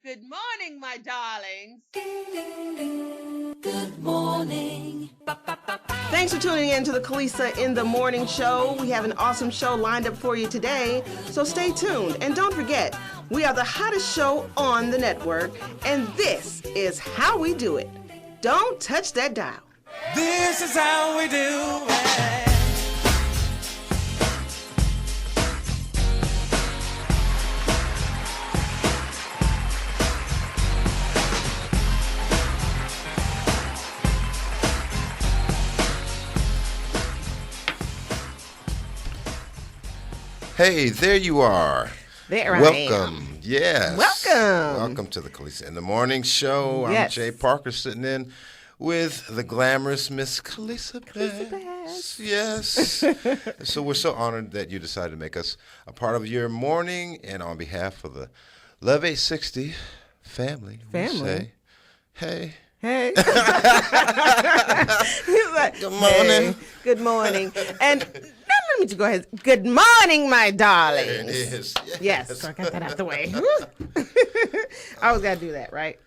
Good morning, my darlings. Good morning. Thanks for tuning in to the Kelissa in the Morning Show. We have an awesome show lined up for you today, so stay tuned. And don't forget, we are the hottest show on the network, and this is how we do it. Don't touch that dial. This is how we do it. Hey, there you are. There I Welcome. am. Yes. Welcome To the Kelissa in the Morning Show. Yes. I'm Jay Parker sitting in with the glamorous Miss Kelissa Bass. Yes. So we're so honored that you decided to make us a part of your morning, and on behalf of the Love 860 family, we say, hey. Hey. He's like, Good morning. Hey, good morning. And now let me just go ahead. Good morning, my darlings. There it is. Yes, so I got that out the way. I always got to do that, right?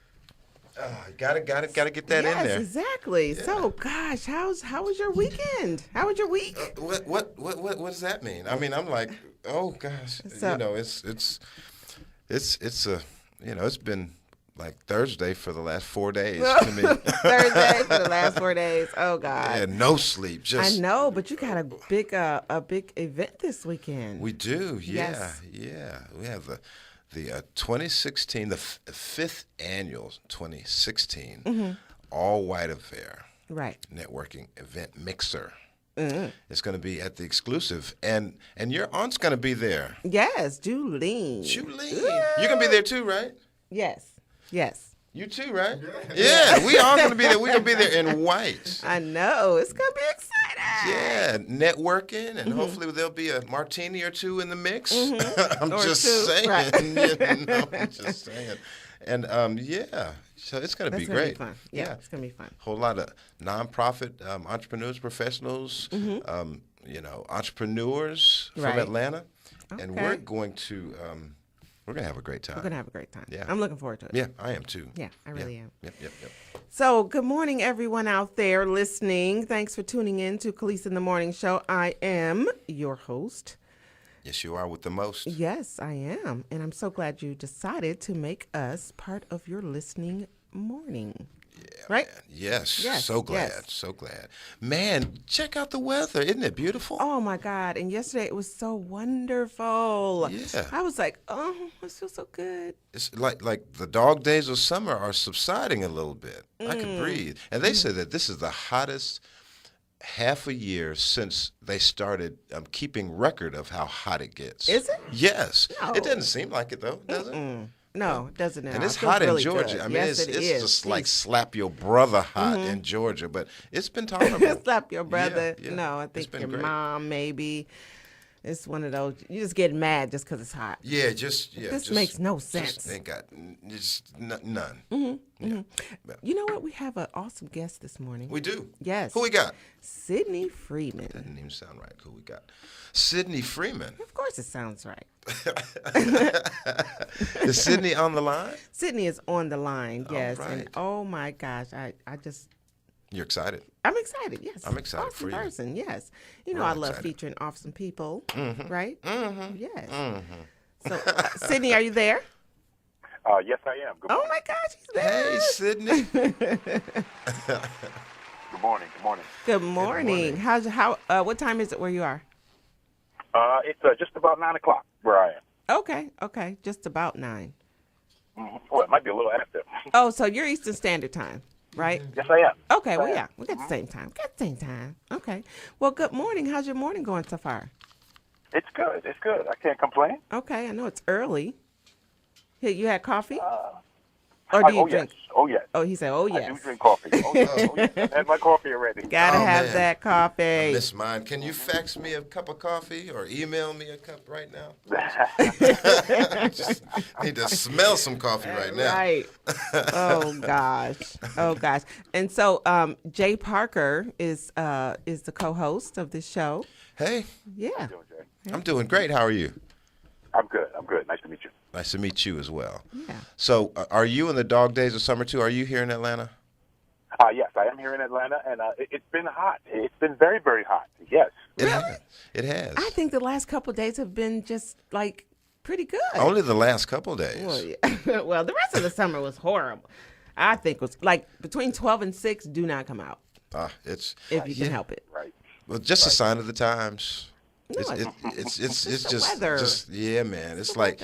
Gotta get that in there. Yes, exactly. Yeah. So, gosh, how was your weekend? How was your week? What does that mean? I mean, I'm like, oh gosh, So, it's been like Thursday for the last 4 days to me. Thursday for the last 4 days. Oh God. Yeah, no sleep. I know, but you got a big event this weekend. We do. Yeah, Yes. yeah. We have the 2016, the fifth annual 2016 all white affair. Right. Networking event mixer. It's going to be at the exclusive, and your aunt's going to be there. Yes, Julene. You're going to be there too, right? Yes. You too, right? Yeah, we all gonna be there. We're gonna be there in white. I know. It's gonna be exciting. Yeah, networking, and hopefully there'll be a martini or two in the mix. I'm Or just two, saying. right. I'm just saying. And yeah, so it's gonna be That's gonna great. be fun. Yeah, it's gonna be fun. Whole lot of nonprofit entrepreneurs, professionals, entrepreneurs from Right. Atlanta, and Okay. we're going to. We're going to have a great time. We're gonna have a great time. Yeah. I'm looking forward to it. Yeah, I am too. Yeah, I really am. Yep. So, good morning, everyone out there listening. Thanks for tuning in to Kelissa in the Morning Show. I am your host. Yes, you are with the most. Yes, I am. And I'm so glad you decided to make us part of your listening morning. Yeah, Right? man. Yes. Yes, So glad. yes. So glad. Man, check out the weather. Isn't it beautiful? Oh, my God. And yesterday it was so wonderful. Yeah. I was like, oh, this feels so good. It's like the dog days of summer are subsiding a little bit. I could breathe. And they said that this is the hottest half a year since they started keeping record of how hot it gets. Is it? Yes. No. It doesn't seem like it, though, does it? No, it doesn't now. And it's It feels hot really in Georgia. good. I mean, Yes, it's it is. just like slap your brother hot in Georgia, but it's been tolerable. Slap your brother. Yeah, No, I it's think been your great. mom maybe. It's one of those. You just get mad just because it's hot. Yeah, This makes no sense. Just ain't got none. You know what? We have an awesome guest this morning. We do. Yes. Who we got? Sidney Freeman. Didn't even sound right. Who we got? Sidney Freeman. Of course it sounds right. Is Sidney on the line? Sidney is on the line, yes. right. And oh my gosh, You're excited. I'm excited, yes. I'm excited awesome for you. person, yes. You know Real I love excited. featuring awesome people, right? Mm-hmm. Yes. So, Sidney, are you there? Yes, I am. Good Oh morning. my gosh, he's there. Hey, Sidney. Good morning. Good morning. Good morning. morning. What time is it where you are? It's just about 9 o'clock where I am. Okay. Just about 9. Well, it might be a little after. Oh, so you're Eastern Standard Time, right? Yes, I am. Okay, well, yeah, we got the same time. Okay. Well, good morning. How's your morning going so far? It's good. It's good. I can't complain. Okay, I know it's early. Hey, you had coffee? Or do you drink? Yes. Oh, yes. Oh, he said, oh, I do yes. drink coffee. Oh, yes. I had my coffee already. Gotta Oh, have man. that coffee. Miss mine. Can you fax me a cup of coffee or email me a cup right now? Just need to smell some coffee right now. Right. Oh gosh. And so Jay Parker is the co-host of this show. Hey, Yeah. Doing, Jay? I'm doing great. How are you? I'm good. Nice to meet you. Nice to meet you as well. Yeah. So, are you in the dog days of summer too? Are you here in Atlanta? Yes, I am here in Atlanta, and it's been hot. It's been very, very hot. Yes. It has. It has. I think the last couple of days have been just like pretty good. Only the last couple days. Well, yeah. Well, the rest of the summer was horrible. I think it was like between 12 and 6, do not come out It's if you can help it. Right. well, just a sign of the times. No, It's the just weather. yeah, man. It's the like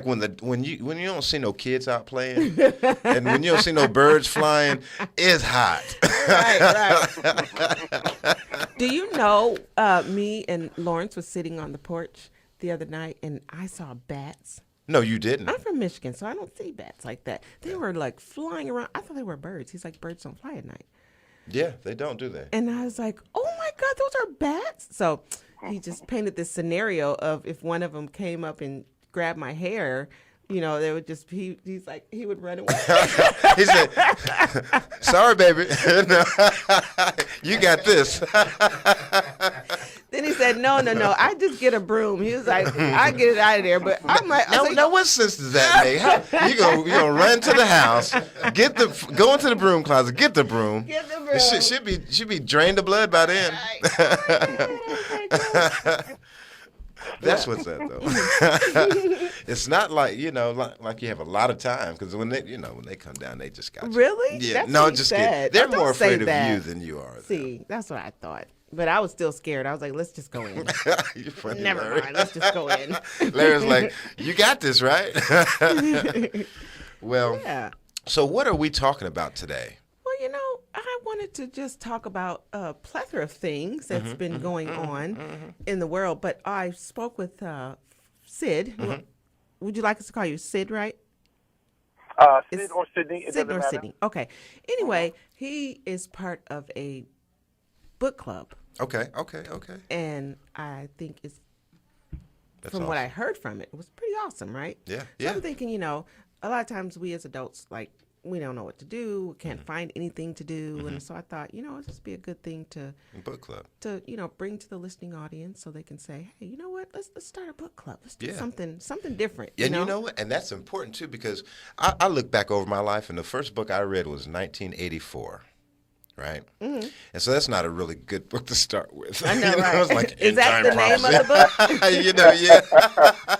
weather. when you don't see no kids out playing, and when you don't see no birds flying, it's hot. Right. Do you know, me and Lawrence was sitting on the porch the other night, and I saw bats. No, you didn't. I'm from Michigan, so I don't see bats like that. They were like flying around. I thought they were birds. He's like, birds don't fly at night. Yeah, they don't, do they? And I was like, oh my God, those are bats. So he just painted this scenario of if one of them came up and grabbed my hair, you know, they would just, he's like, he would run away. He said, "Sorry, baby, No, you got this." Then he said, no, I just get a broom. He was like, I get it out of there. But I'm like, Now, what sense does that make? How, you gonna run to the house, go into the broom closet, get the broom. Get the broom. It should be drained of blood by then. That's what's that though. It's not like like you have a lot of time, because when they come down, they just got you. Really? Yeah. That's No, what he just said. kidding. They're Oh, don't more say afraid of that. you than you are. of them. See, that's what I thought. But I was still scared. I was like, let's just go in. You're funny, Never Larry. mind. Let's just go in. Larry's like, "You got this, right?" Well, Yeah. so what are we talking about today? Well, I wanted to just talk about a plethora of things that's been going on in the world. But I spoke with Sid. Would you like us to call you Sid, right? Sid or Sydney, it Sid doesn't or matter. Sydney. Okay. Anyway, he is part of a book club. Okay. And I think it's, That's from what awesome. I heard from it, it was pretty awesome, right? Yeah, So yeah. I'm thinking, a lot of times we as adults, like, we don't know what to do, can't find anything to do. And so I thought, it'd just be a good thing to Book club. bring to the listening audience so they can say, hey, you know what? Let's start a book club. Let's do Yeah. something different. And you know what? And that's important too, because I look back over my life, and the first book I read was 1984. Right? And so that's not a really good book to start with. I know, right? It's like Is that End the Time name of the Prophecy. book? Yeah.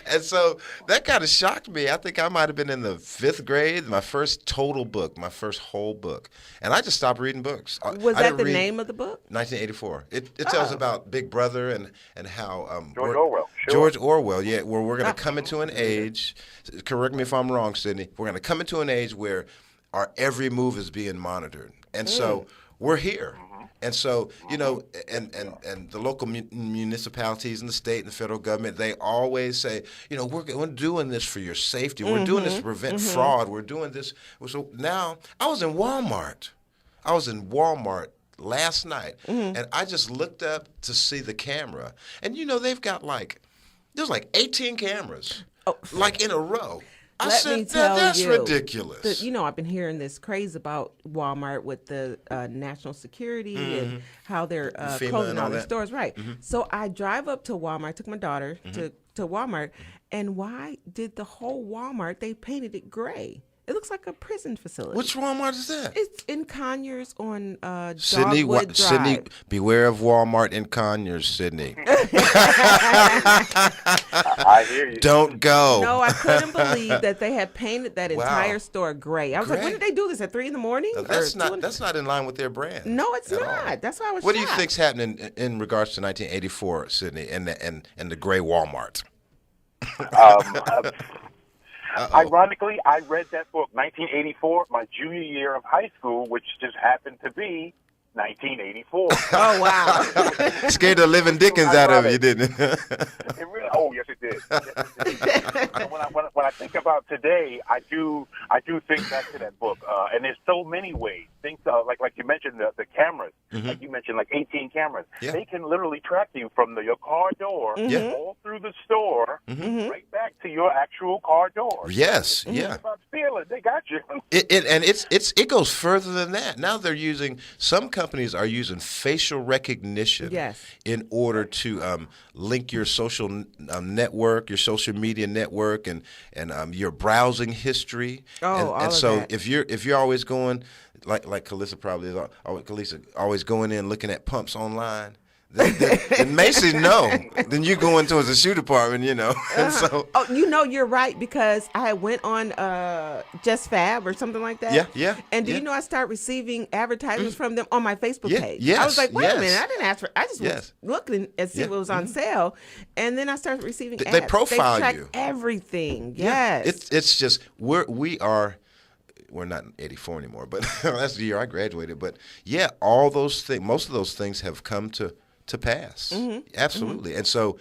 And so that kind of shocked me. I think I might have been in the 5th grade, my first total book, my first whole book. And I just stopped reading books. Was I that didn't the read- name of the book? 1984. It tells about Big Brother and how George Orwell. Sure. George Orwell, yeah, where we're going to come into an age. Correct me if I'm wrong, Sidney. We're going to come into an age where our every move is being monitored, and so we're here. And so, and the local municipalities and the state and the federal government, they always say, we're doing this for your safety. We're doing this to prevent fraud. We're doing this. So now I was in Walmart. Last night, and I just looked up to see the camera. And, they've got there's 18 cameras, in a row. I Let said, me tell that's you, ridiculous. I've been hearing this craze about Walmart with the national security and how they're FEMA closing and all all their that. stores. Right. So I drive up to Walmart. I took my daughter to Walmart. And why did the whole Walmart, they painted it gray? It looks like a prison facility. Which Walmart is that? It's in Conyers on Sydney, Dogwood Drive. Sydney, beware of Walmart in Conyers, Sydney. I hear you. Don't go. No, I couldn't believe that they had painted that Wow. entire store gray. I was like, when Gray? did they do this? At 3 a.m? No, that's Or not 2 in- that's not in line with their brand. No, it's at all. not. That's why I was What do you shocked. think's happening in regards to 1984, Sydney, and the gray Walmart? Ironically, I read that book, 1984, my junior year of high school, which just happened to be 1984. Oh, wow. Scared the living dickens out of you, didn't it? It really, oh, yes, it did. Yes, it did. And when I think about today, I do think back to that book, and there's so many ways. Things like you mentioned the cameras, like you mentioned, 18 cameras. Yeah. They can literally track you from your car door all through the store, right back to your actual car door. Yes, yeah. About fear island. They got you. It goes further than that. Now some companies are using facial recognition in order to link your social network, your social media network, and your browsing history. And so if you're always going like Kelissa probably is, Kelissa always going in looking at pumps online. Then Macy, no. Then you go into a shoe department, And so, you're right, because I went on Just Fab or something like that. Yeah. And do you know I start receiving advertisements from them on my Facebook page? Yes, I was like, wait a yes. minute, I didn't ask for. I just was looking and see what was on sale, and then I started receiving ads. They profile track you. Everything. Yeah. Yes. It's just we're not 84 anymore, but that's the year I graduated. But all those things, most of those things have come to pass. Absolutely. And so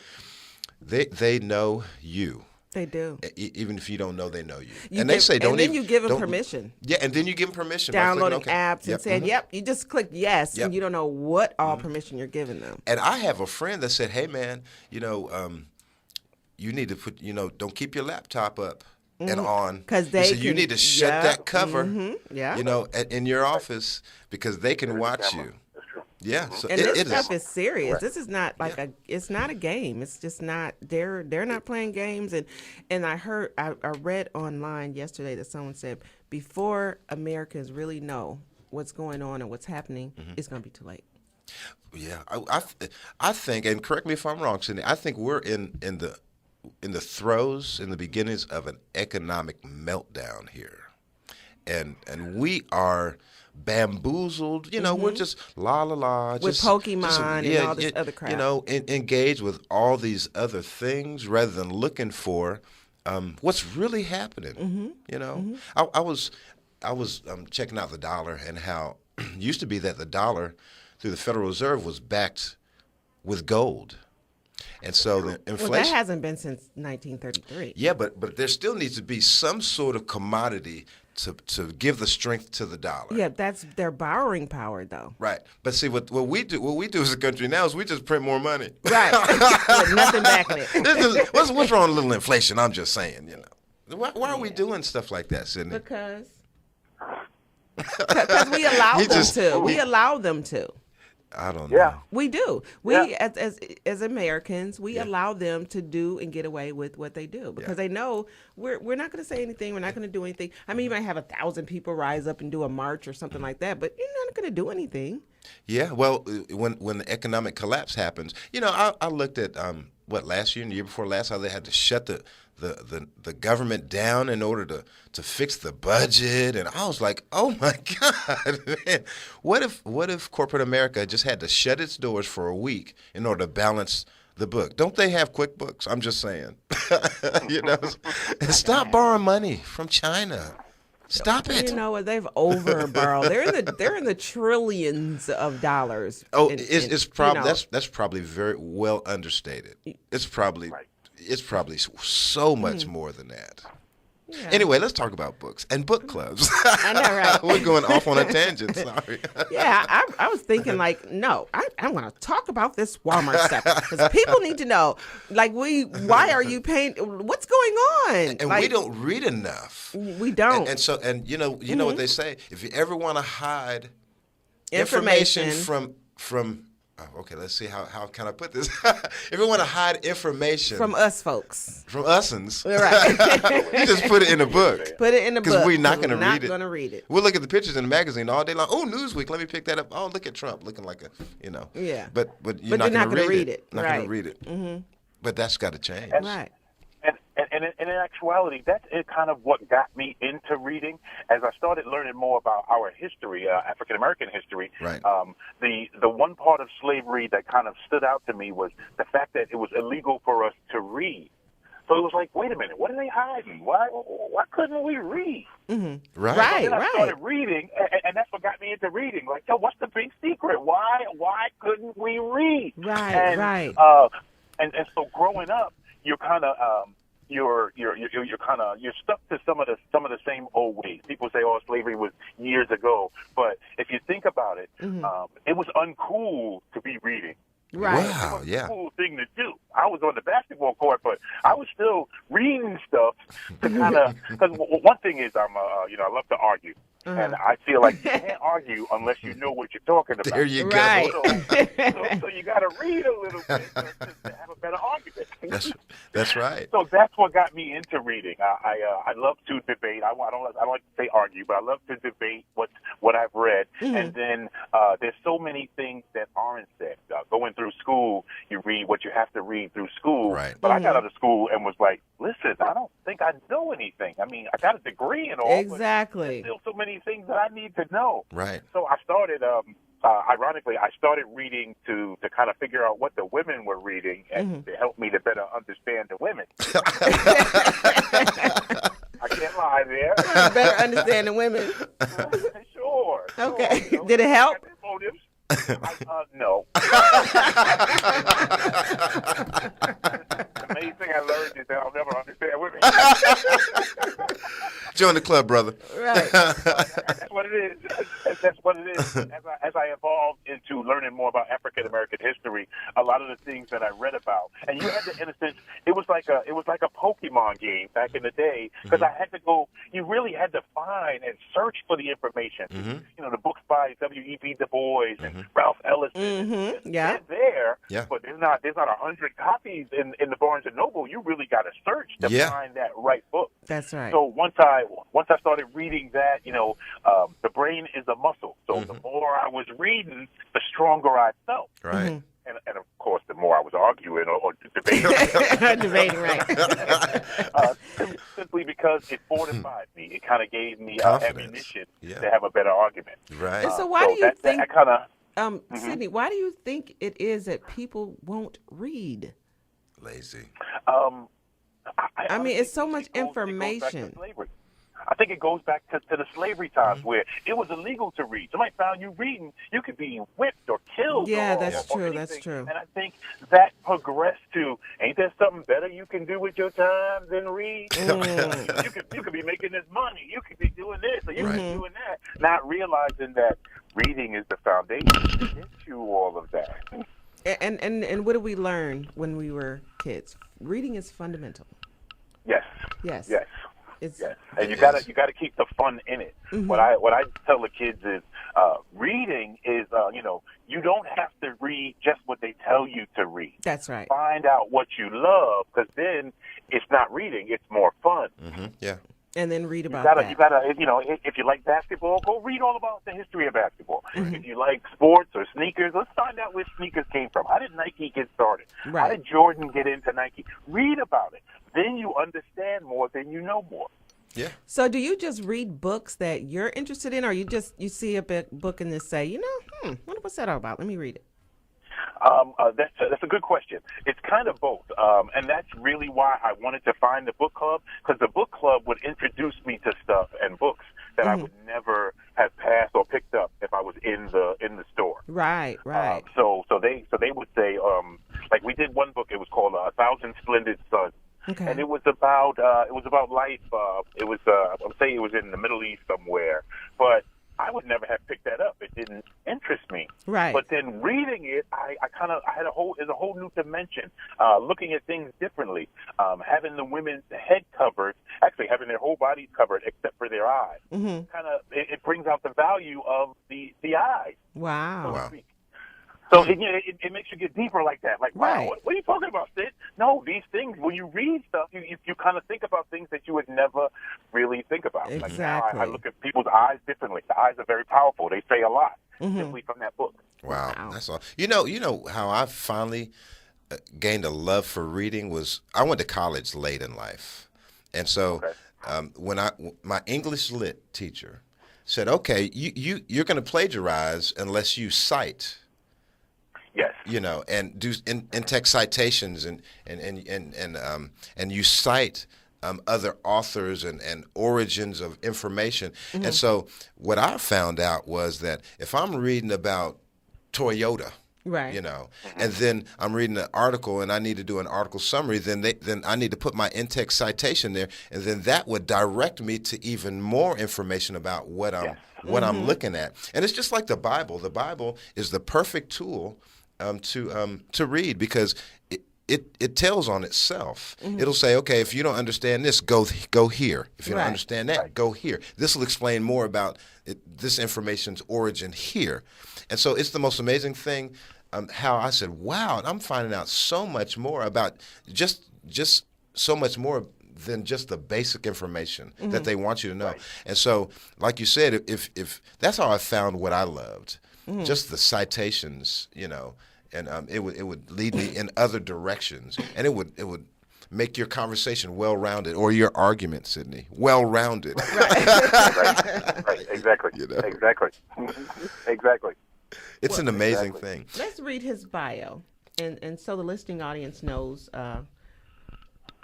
they know you. They do. Even if you don't know, they know you. They say don't. And then you give them permission. Yeah, and then you give them permission. Downloading apps and saying, you just click yes, Yep. and you don't know what all permission you're giving them. And I have a friend that said, hey, man, you need to put, don't keep your laptop up and on. Because you need to shut that cover, Mm-hmm. in your office, because they can watch you. Yeah, so and this stuff is is serious. Right. This is not like it's not a game. It's just not. They're not playing games. And I read online yesterday that someone said before Americans really know what's going on and what's happening, it's going to be too late. Yeah, I think, and correct me if I'm wrong, Sidney, I think we're in the throes, in the beginnings of an economic meltdown here, and we are bamboozled. We're just la la la with Pokemon and all this other crap. Engaged with all these other things rather than looking for what's really happening. I was checking out the dollar and how it used to be that the dollar through the Federal Reserve was backed with gold. And so the inflation. Well, that hasn't been since 1933. Yeah, but there still needs to be some sort of commodity to give the strength to the dollar. Yeah, that's their borrowing power, though. Right. But see, what we do as a country now is we just print more money. Right. With nothing backing it. What's wrong with a little inflation? I'm just saying, Why are we doing stuff like that, Sidney? Because we allow them to. We allow them to. I don't know. We do. We as Americans, we allow them to do and get away with what they do because they know we're not going to say anything. We're not going to do anything. I mean, you might have 1,000 people rise up and do a march or something like that, but you're not going to do anything. Yeah. Well, when the economic collapse happens, I looked at last year and the year before last, how they had to shut the government down in order to fix the budget, and I was like, oh my God, man, what if corporate America just had to shut its doors for a week in order to balance the book? Don't they have QuickBooks? I'm just saying, and stop borrowing money from China. Stop it. You know what? They've overborrowed. They're in the trillions of dollars. Oh, it's probably that's probably very well understated. It's probably so much more than that. Yeah. Anyway, let's talk about books and book clubs. I know, right? We're going off on a tangent. Sorry. Yeah, I was thinking no, I want to talk about this Walmart stuff because people need to know. Why are you paying? What's going on? And we don't read enough. We don't. And you know what they say. If you ever want to hide information from okay, let's see how can I put this. If you want to hide information from us folks, from us'ns, right? You just put it in a book. Put it in a book because we're not going to read it. Not going to read it. We'll look at the pictures in the magazine all day long. Oh, Newsweek, let me pick that up. Oh, look at Trump looking like a, Yeah. But you're not going to read it. Not right. going to read it. Mm-hmm. But that's got to change. Right. And in actuality, that's kind of what got me into reading. As I started learning more about our history, African American history, right. The one part of slavery that kind of stood out to me was the fact that it was illegal for us to read. So it was like, wait a minute, what are they hiding? Why couldn't we read? Mm-hmm. Right. So then I started reading, and that's what got me into reading. Like, what's the big secret? Why couldn't we read? Right. And so growing up, you're kind of you're stuck to some of the same old ways. People say, "Oh, slavery was years ago," but if you think about it, it was uncool to be reading. Right. Wow. It was a cool thing to do. I was on the basketball court, but I was still reading stuff to kind of, because one thing is I love to argue. And I feel like you can't argue unless you know what you're talking about. There you Right. go. So you got to read a little bit to have a better argument. That's right. So that's what got me into reading. I love to debate. I don't like to say argue, but I love to debate what I've read. And then there's so many things that aren't said. Going through school, you read what you have to read through school. Right. But I got out of school and was like, listen, I don't think I know anything. I mean, I got a degree and all. Exactly. But there's still so many things that I need to know. Right. So I started. Ironically, I started reading to kind of figure out what the women were reading and to help me to better understand the women. I can't lie there. Better understand the women. Sure. Okay. Sure, Did it help? I got motives. No. The main thing I learned is that I'll never understand women. Join the club, brother. Right. That's what it is. That's what it is. As I evolved into learning more about African American history, a lot of the things that I read about, and you had to, in a sense, it was like a Pokemon game back in the day, because I had to go. You really had to find and search for the information. You know, the books by W.E.B. Du Bois and Ralph Ellison. Yeah. They're there, Yeah. but there's not 100 copies in the Barnes and Noble. You really got to search to find that right book. That's right. So once I started reading that, the brain is a muscle. So the more I was reading, the stronger I felt. Right. And of course, the more I was arguing or debating. Debating, right. Simply because it fortified me. It kind of gave me Confidence. ammunition Yeah. to have a better argument. Right. And so why do you think, that kind of... Sidney, why do you think it is that people won't read? Lazy. I mean, it's so much It goes back to information. slavery. I think it goes back to the slavery times where it was illegal to read. Somebody found you reading, you could be whipped or killed. Yeah, or, that's or true. anything. That's true. And I think that progressed to, ain't there something better you can do with your time than read? You could be making this money. You could be doing this or you could be doing that. Not realizing that reading is the foundation to get you all of that. And what did we learn when we were kids? Reading is fundamental. Yes. Yes. Yes. It's Yes, and you gotta keep the fun in it. What I tell the kids is, reading is you don't have to read just what they tell you to read. That's right. Find out what you love, because then it's not reading; it's more fun. Yeah. And then read about You that. gotta if you like basketball, go read all about the history of basketball. If you like sports or sneakers, let's find out where sneakers came from. How did Nike get started? Right. How did Jordan get into Nike? Read about it. Then you understand more, then you know more. Yeah. So do you just read books that you're interested in, or you see a book and just say, what's that all about? Let me read it. That's a good question. It's kind of both, and that's really why I wanted to find the book club, because the book club would introduce me to stuff and books that I would never have passed or picked up if I was in the store. Right, right. So they would say, like we did one book. It was called A Thousand Splendid Suns. Okay. And it was about life. It was I'm saying it was in the Middle East somewhere, but I would never have picked that up. It didn't interest me. Right. But then reading it, I had there's a whole new dimension, looking at things differently, having the women's head covered, actually having their whole bodies covered except for their eyes. Kind of it brings out the value of the eyes. Wow. So to speak. So it makes you get deeper like that. Like, wow, Right. what are you talking about, Sid? No, these things, when you read stuff, you kind of think about things that you would never really think about. Like now Exactly. I look at people's eyes differently. The eyes are very powerful. They say a lot simply from that book. Wow. That's all. You know how I finally gained a love for reading was I went to college late in life, and so when my English lit teacher said, "Okay, you're going to plagiarize unless you cite." Yes. And do in-text citations and you cite other authors and origins of information. And so what I found out was that if I'm reading about Toyota, Right. and then I'm reading an article and I need to do an article summary, then I need to put my in-text citation there, and then that would direct me to even more information about what I'm looking at. And it's just like the Bible. The Bible is the perfect tool to read, because it tells on itself. It'll say, okay, if you don't understand this, go here. If you don't understand that, go here. This will explain more about this information's origin here. And so it's the most amazing thing. How I said, wow, I'm finding out so much more about just so much more than just the basic information that they want you to know. Right. And so, like you said, if that's how I found what I loved, just the citations, and it would lead me in other directions, and it would make your conversation well-rounded, or your argument, Sidney, well-rounded. Right. Exactly. Exactly. It's an amazing thing. Let's read his bio, and so the listening audience knows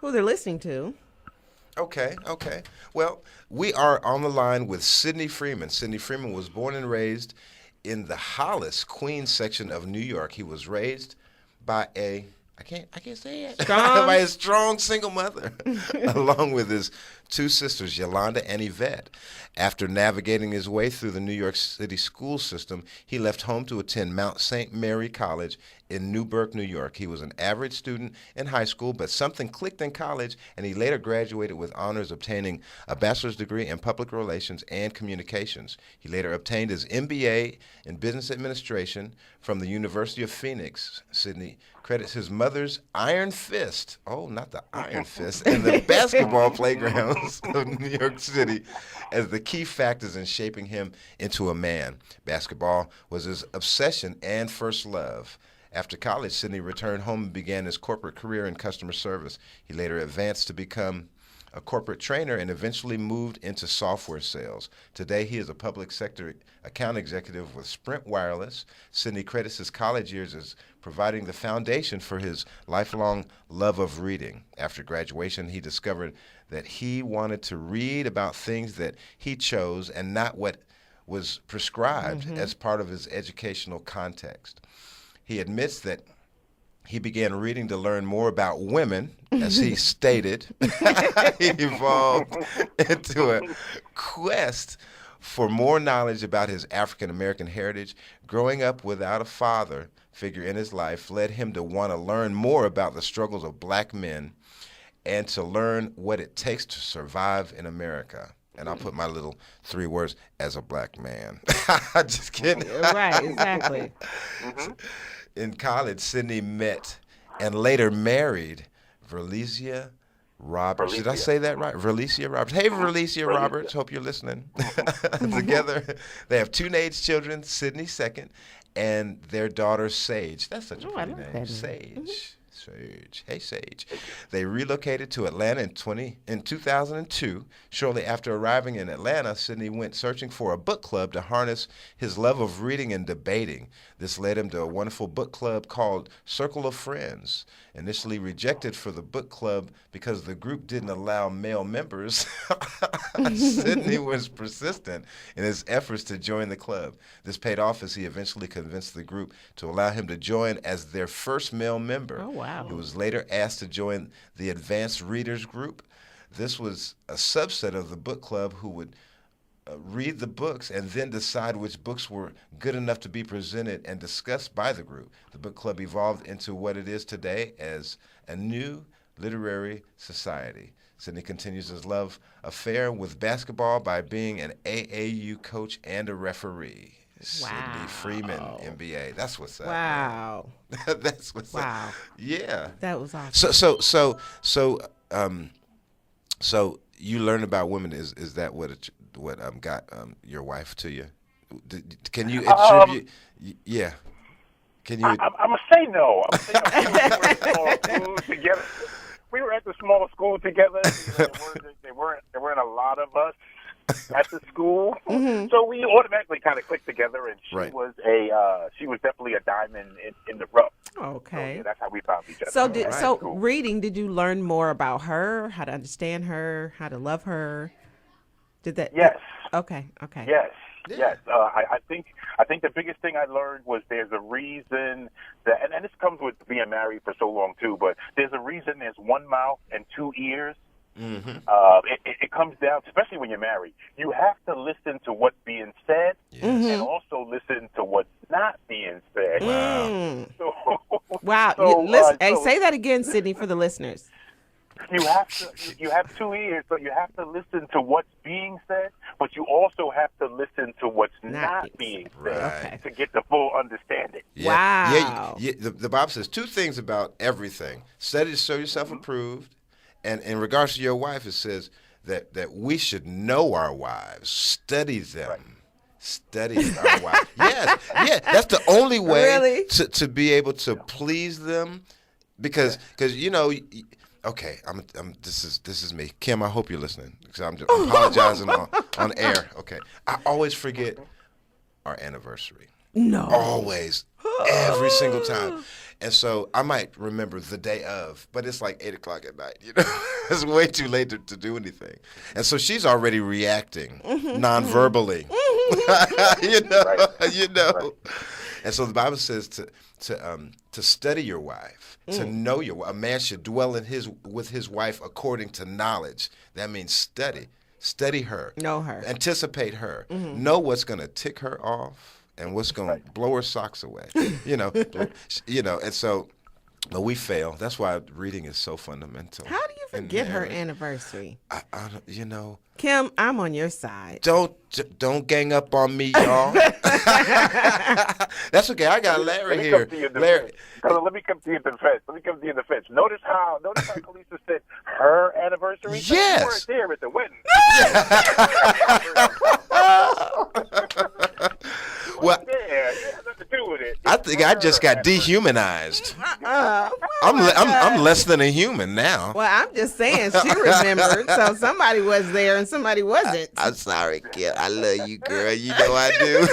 who they're listening to. Okay. Well, we are on the line with Sidney Freeman. Sidney Freeman was born and raised in the Hollis, Queens section of New York. He was raised by I can't say it. By a strong single mother, along with his two sisters, Yolanda and Yvette. After navigating his way through the New York City school system, he left home to attend Mount St. Mary College in Newburgh, New York. He was an average student in high school, but something clicked in college, and he later graduated with honors, obtaining a bachelor's degree in public relations and communications. He later obtained his MBA in business administration from the University of Phoenix. Sidney credits his mother's iron fist, not the iron fist, and the basketball playgrounds of New York City as the key factors in shaping him into a man. Basketball was his obsession and first love. After college, Sidney returned home and began his corporate career in customer service. He later advanced to become a corporate trainer and eventually moved into software sales. Today, he is a public sector account executive with Sprint Wireless. Sidney credits his college years as providing the foundation for his lifelong love of reading. After graduation, he discovered that he wanted to read about things that he chose and not what was prescribed as part of his educational context. He admits that he began reading to learn more about women, as he stated. He evolved into a quest for more knowledge about his African-American heritage. Growing up without a father figure in his life led him to want to learn more about the struggles of black men and to learn what it takes to survive in America. And I'll put my little 3 words, as a black man. Just kidding. Right, exactly. In college, Sidney met and later married Verlicia Roberts. Did I say that right? Verlicia Roberts. Hey, Verlicia Roberts. Hope you're listening. Together, they have 2 teenage children, Sidney second, and their daughter, Sage. That's such a pretty name. Sage. Sage. Hey, Sage. They relocated to Atlanta in 2002. Shortly after arriving in Atlanta, Sidney went searching for a book club to harness his love of reading and debating. This led him to a wonderful book club called Circle of Friends. Initially rejected for the book club because the group didn't allow male members, Sidney was persistent in his efforts to join the club. This paid off as he eventually convinced the group to allow him to join as their first male member. Oh, wow. He was later asked to join the Advanced Readers Group. This was a subset of the book club who would read the books and then decide which books were good enough to be presented and discussed by the group. The book club evolved into what it is today as Anew Literary Society. Sidney continues his love affair with basketball by being an AAU coach and a referee. Wow. Sidney Freeman, MBA. That's what's up. Wow. That's what's up. Yeah. That was awesome. So you learn about women. Is that what got your wife to you? Can you attribute? Yeah. Can you? I'm gonna say no. We were at the small school together. There weren't a lot of us at the school, so we automatically kind of clicked together. And she was definitely a diamond in the rough. Okay, so, yeah, that's how we found each other. So, reading, did you learn more about her, how to understand her, how to love her? Did that? Yes. Okay. Yes. Yeah. Yes. I think the biggest thing I learned was there's a reason that, and this comes with being married for so long too, but there's a reason there's one mouth and 2 ears. It comes down, especially when you're married, you have to listen to what's being said and also listen to what's not being said. Wow. Wow. Hey, say that again, Sidney, for the listeners. You have 2 ears, so you have to listen to what's being said, but you also have to listen to what's not being said to get the full understanding. Yeah. Wow. The Bible says 2 things about everything. Study to show yourself approved. And in regards to your wife, it says that we should know our wives, study them. Right. Study our wives. Yes. Yeah, that's the only way to be able to please them. Because you know, okay, this is me. Kim, I hope you're listening because I'm apologizing on air. Okay. I always forget our anniversary. No. Always. Every single time. And so I might remember the day of, but it's like 8 o'clock at night. You know, it's way too late to do anything. And so she's already reacting non-verbally. You know. And so the Bible says to study your wife, to know your wife. A man should dwell with his wife according to knowledge. That means study her, know her, anticipate her, know what's going to tick her off. And what's going to blow her socks away, you know, and so, but we fail. That's why reading is so fundamental. How do you forget her anniversary? I you know, Kim, I'm on your side. Don't gang up on me, y'all. That's okay. I got Larry here. Larry, let me come to your defense. Notice how Kelissa said her anniversary. Yes. You weren't there at the wedding. Well, yeah, it has nothing to do with it. I think I just got dehumanized. I'm less than a human now. Well, I'm just saying she remembered, so somebody was there and somebody wasn't. I'm sorry, kid. I love you, girl. You know I do.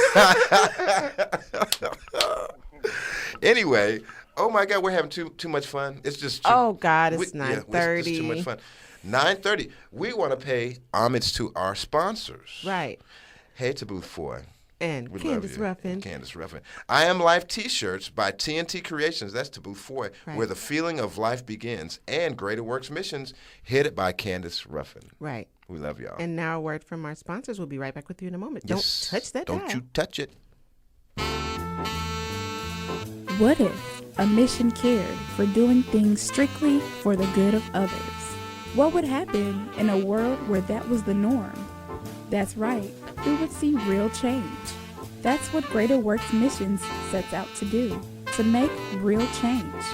Anyway, oh my God, we're having too much fun. It's just oh God, it's 9:30. It's too much fun. 9:30. We want to pay homage to our sponsors. Right. Hey to Booth Foy. And Candace Ruffin. I Am Life T-shirts by TNT Creations. That's Taboo Foy, where the feeling of life begins. And Greater Works Missions, headed by Candace Ruffin. Right. We love y'all. And now a word from our sponsors. We'll be right back with you in a moment. Yes. Don't touch that dial. Don't you touch it. What if a mission cared for doing things strictly for the good of others? What would happen in a world where that was the norm? That's right, we would see real change. That's what Greater Works Missions sets out to do, to make real change.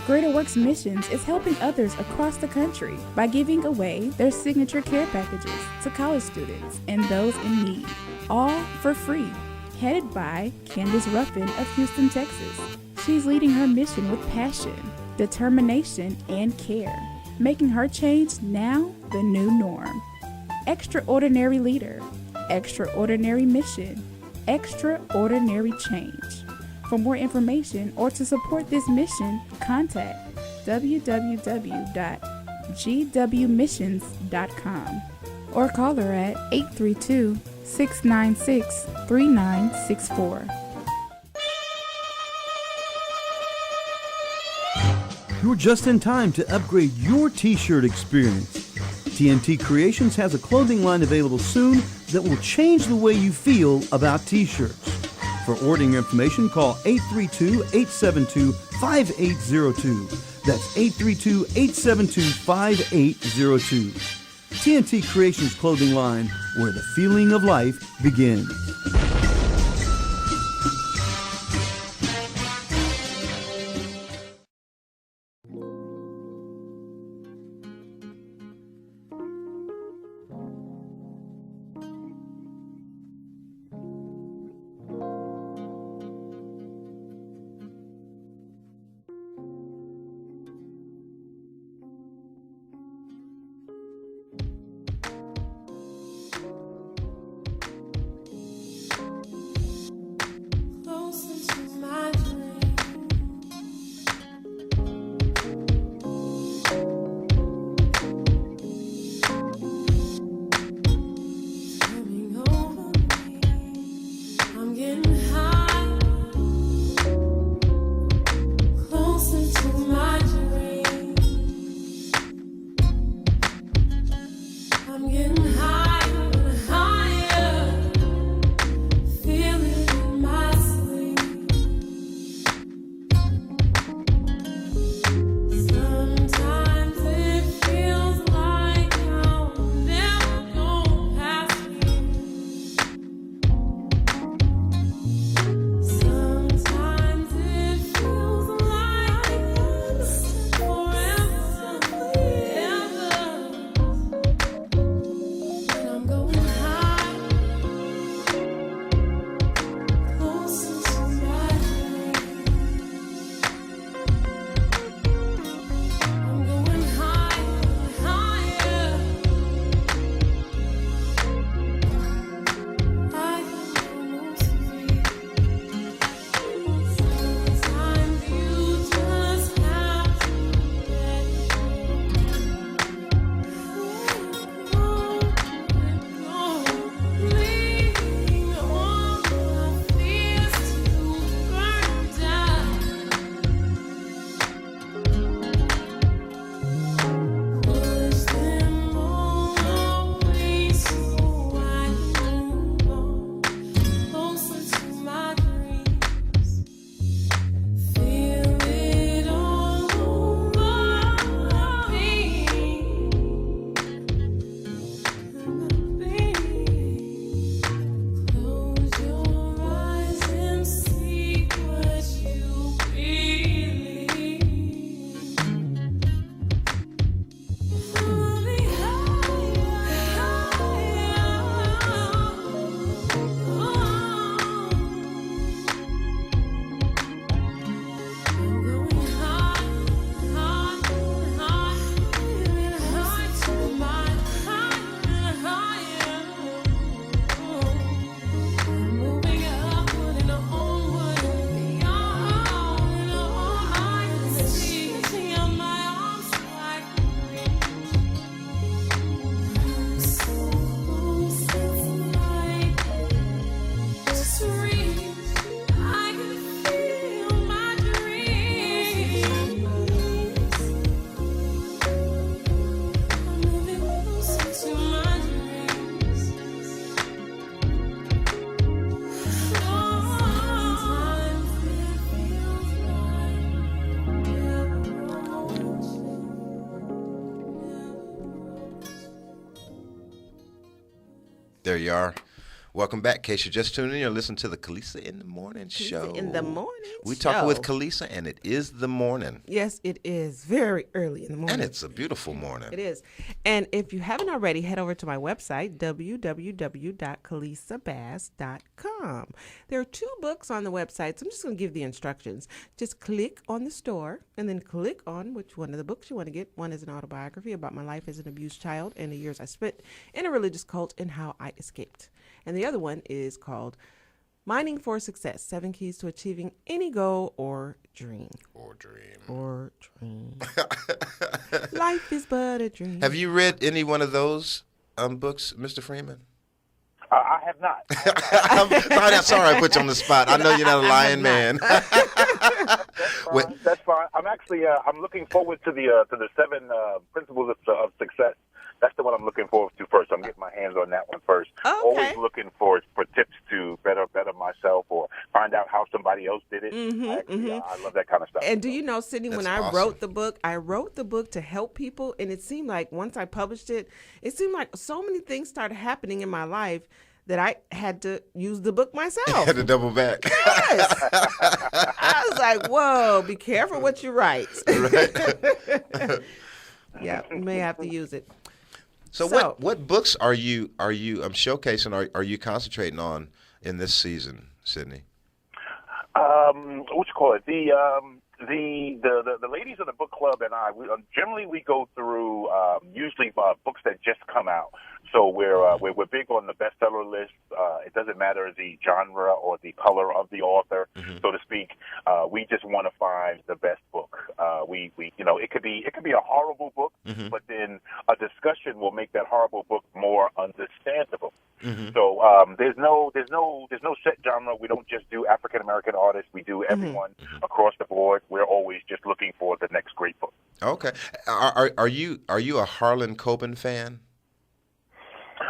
Greater Works Missions is helping others across the country by giving away their signature care packages to college students and those in need, all for free. Headed by Candace Ruffin of Houston, Texas. She's leading her mission with passion, determination, and care, making her change now the new norm. Extraordinary leader, extraordinary mission, extraordinary change. For more information or to support this mission, contact www.gwmissions.com or call her at 832-696-3964. You're just in time to upgrade your t-shirt experience. TNT Creations has a clothing line available soon that will change the way you feel about t-shirts. For ordering information, call 832-872-5802. That's 832-872-5802. TNT Creations clothing line, where the feeling of life begins. There you are. Welcome back. In case you're just tuning in, you're listening to the Kelissa in the Morning Show. In the morning We talking with Kelissa, and it is the morning. Yes, it is very early in the morning. And it's a beautiful morning. It is. And if you haven't already, head over to my website, www.kelissabass.com. There are 2 books on the website, so I'm just going to give the instructions. Just click on the store and then click on which one of the books you want to get. One is an autobiography about my life as an abused child and the years I spent in a religious cult and how I escaped. And the other one is called Mining for Success, 7 Keys to Achieving Any Goal or Dream. Or dream. Or dream. Life is but a dream. Have you read any one of those books, Mr. Freeman? I have not. I'm sorry I put you on the spot. I know you're not a lion man. That's fine. I'm actually I'm looking forward to the 7 principles of success. That's the one I'm looking forward to first. I'm getting my hands on that one first. Okay. Always looking for tips to better myself or find out how somebody else did it. I love that kind of stuff. And do you know, Sidney, That's when I awesome. wrote the book to help people, and it seemed like once I published it, it seemed like so many things started happening in my life that I had to use the book myself. Had to double back. Yes. I was like, whoa, be careful what you write. Yeah, you may have to use it. So what books are you showcasing? Are you concentrating on in this season, Sidney? What you call it? The ladies of the book club and I generally we go through usually books that just come out. So we're big on the bestseller list. It doesn't matter the genre or the color of the author, so to speak. We just want to find the best book. We it could be a horrible book, but then a discussion will make that horrible book more understandable. So there's no set genre. We don't just do African American artists. We do everyone across the board. We're always just looking for the next great book. Okay. Are you a Harlan Coben fan?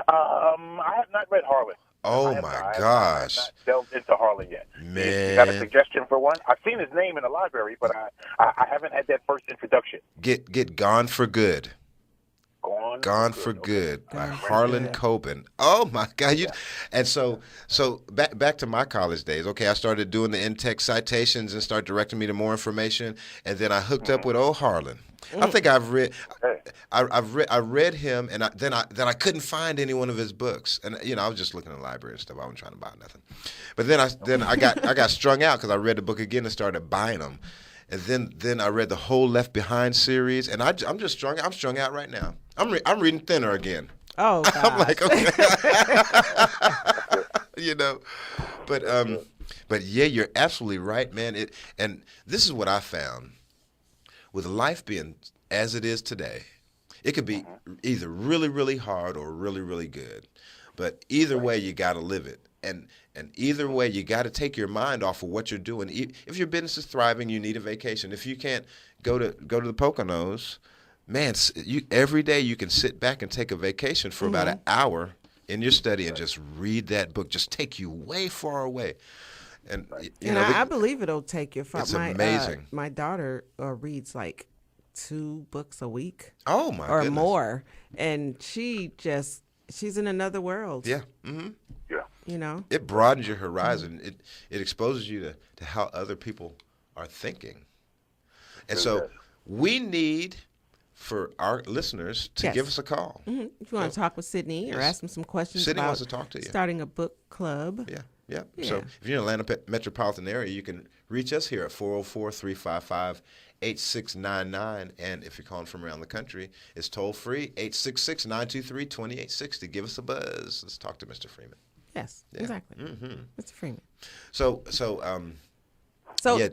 I have not read Harlan. Oh my gosh! I have not delved into Harlan yet. Man, you got a suggestion for one? I've seen his name in the library, but I haven't had that first introduction. Get Gone for Good. Gone for Good by Harlan Coben. Oh my God! And so back to my college days. Okay, I started doing the in-text citations and started directing me to more information, and then I hooked up with old Harlan. I think I read him, and then I couldn't find any one of his books, and I was just looking in the library and stuff. I wasn't trying to buy nothing, but then I got strung out because I read the book again and started buying them, and then I read the whole Left Behind series, and I'm just strung. I'm strung out right now. I'm reading Thinner again. Oh, gosh. I'm like, okay. But yeah, you're absolutely right, man. And this is what I found. With life being as it is today, it could be either really, really hard or really, really good. But either way, you got to live it. And either way, you got to take your mind off of what you're doing. If your business is thriving, you need a vacation. If you can't go to the Poconos, man, every day you can sit back and take a vacation for about an hour in your study and just read that book. Just take you way far away. And I believe it'll take you far. It's amazing. My daughter reads like 2 books a week. Oh my or goodness. more, and she's in another world. Yeah. Yeah. It broadens your horizon. It exposes you to how other people are thinking. And so we need for our listeners to give us a call. If you want to talk with Sidney or ask him some questions Sidney about wants to talk to you. Starting a book club. Yeah. So if you're in the Atlanta metropolitan area, you can reach us here at 404-355-8699. And if you're calling from around the country, it's toll free, 866-923-2860. Give us a buzz. Let's talk to Mr. Freeman. Yes, exactly. Mr. Freeman. So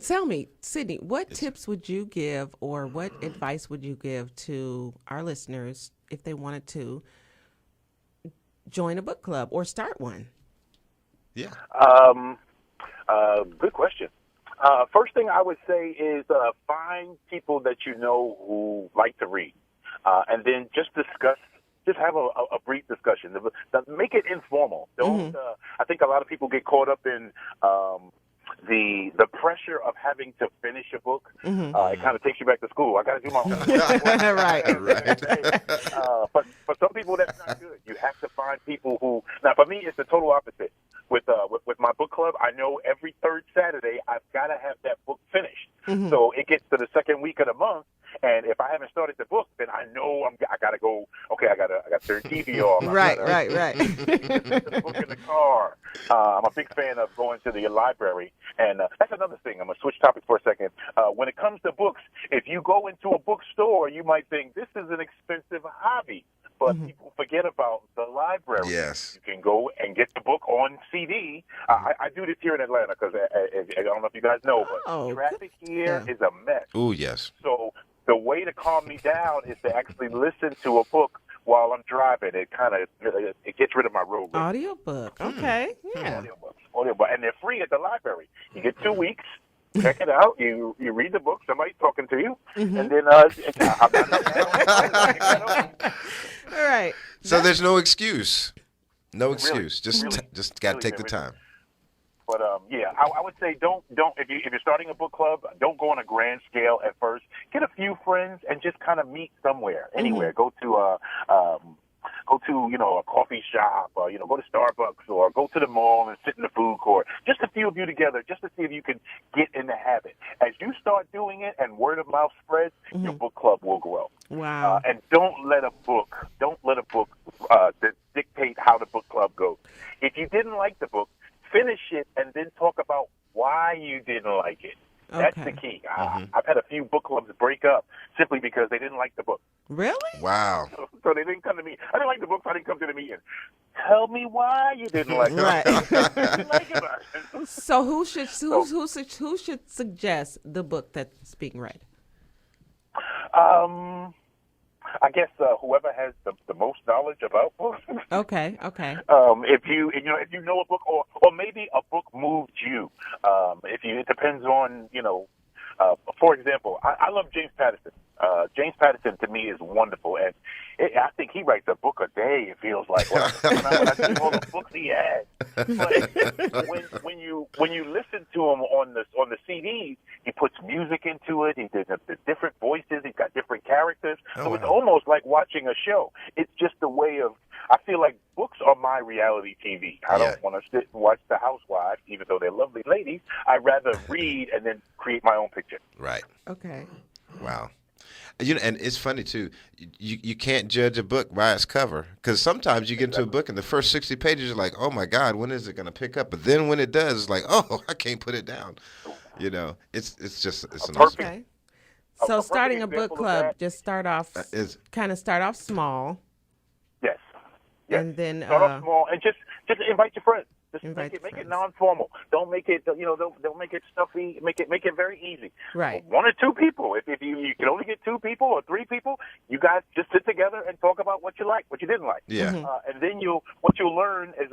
tell me, Sidney, what tips would you give or what advice would you give to our listeners if they wanted to join a book club or start one? Yeah. Good question. First thing I would say is find people that you know who like to read, and then just discuss. Just have a brief discussion. Make it informal. Don't. I think a lot of people get caught up in the pressure of having to finish a book, it kind of takes you back to school. I got to do my homework. Right. Right. But for some people, that's not good. You have to find people who. Now, for me, it's the total opposite. With my book club, I know every third Saturday I've got to have that book finished. So it gets to the second week of the month, and if I haven't started the book, then I know I got to go. Okay, I got to turn TV off. Right. The book in the car. I'm a big fan of going to the library, and that's another thing. I'm gonna switch topics for a second. When it comes to books, if you go into a bookstore, you might think this is an expensive hobby, but people forget about the library. Yes. You can go and get the book on CD. I do this here in Atlanta because I don't know if you guys know, but traffic here is a mess. Oh, yes. So the way to calm me down is to actually listen to a book while I'm driving. It kind of it gets rid of my road rage. Audiobook. Okay. Yeah. Audiobook, and they're free at the library. You get 2 weeks. Check it out. You read the book. Somebody's talking to you, and then All right. So there's no excuse. No excuse. Really, Just got to take the time. But yeah, I would say don't if you're starting a book club, don't go on a grand scale at first. Get a few friends and just kind of meet somewhere, anywhere. Go to a coffee shop, or go to Starbucks, or go to the mall and sit in the food court. Just a few of you together, just to see if you can get in the habit. As you start doing it and word of mouth spreads, your book club will grow. Wow. And don't let a book dictate how the book club goes. If you didn't like the book, finish it and then talk about why you didn't like it. That's the key. I've had a few book clubs break up simply because they didn't like the book. Really? Wow. So they didn't come to me. I didn't like the book, so I didn't come to the meeting. Tell me why you didn't like it. Right. What you like about it? So who should suggest the book that's being read? I guess whoever has the most knowledge about books. Okay. If you know a book, or maybe a book moved you. It depends on for example, I love James Patterson. James Patterson to me is wonderful, and I think he writes a book a day. It feels like when I see all the books he has. But when you listen to him on the CDs, he puts music into it. He does the different voices. He's got different characters. So it's almost like watching a show. It's just a way of. I feel like books are my reality TV. I don't want to sit and watch The Housewives, even though they're lovely ladies. I'd rather read and then create my own picture. Right. Okay. Wow. And it's funny too. You can't judge a book by its cover, because sometimes you get into a book and the first 60 pages are like, oh my God, when is it going to pick up? But then when it does, it's like, oh, I can't put it down. It's amazing. Okay. So starting a book club, just start off small. Yes. And then start off small and just invite your friends. Just make it non-formal. Don't make it don't make it stuffy. Make it very easy. Right. 1 or 2 people. If you can only get 2 people or 3 people, you guys just sit together and talk about what you like, what you didn't like. Yeah. And then what you'll learn is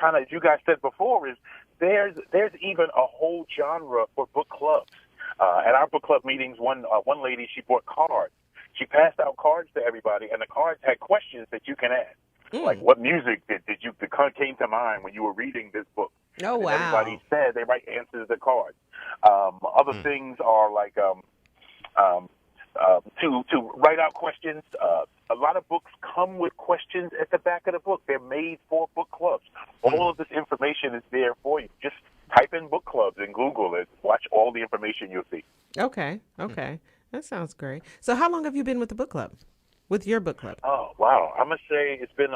kind of, as you guys said before, is there's even a whole genre for book clubs. At our book club meetings, one lady, she brought cards. She passed out cards to everybody, and the cards had questions that you can ask. Like, what music that came to mind when you were reading this book? Oh, wow. And everybody said they write answers to the cards. Other things are like to write out questions. A lot of books come with questions at the back of the book. They're made for book clubs. All of this information is there for you. Just type in book clubs in Google and watch all the information you'll see. Okay. That sounds great. So how long have you been with the book club? With your book club? Oh, wow. I'm going to say it's been,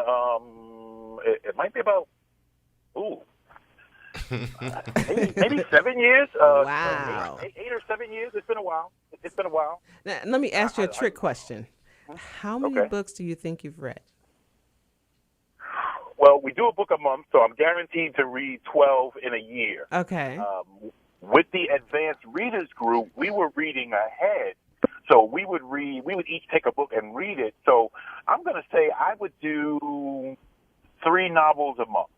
it might be about, maybe 7 years. Wow. 8 or 7 years. It's been a while. Now, let me ask you a trick question. How many books do you think you've read? Well, we do a book a month, so I'm guaranteed to read 12 in a year. Okay. With the advanced readers group, we were reading ahead. So we would each take a book and read it. So I'm going to say I would do 3 novels a month.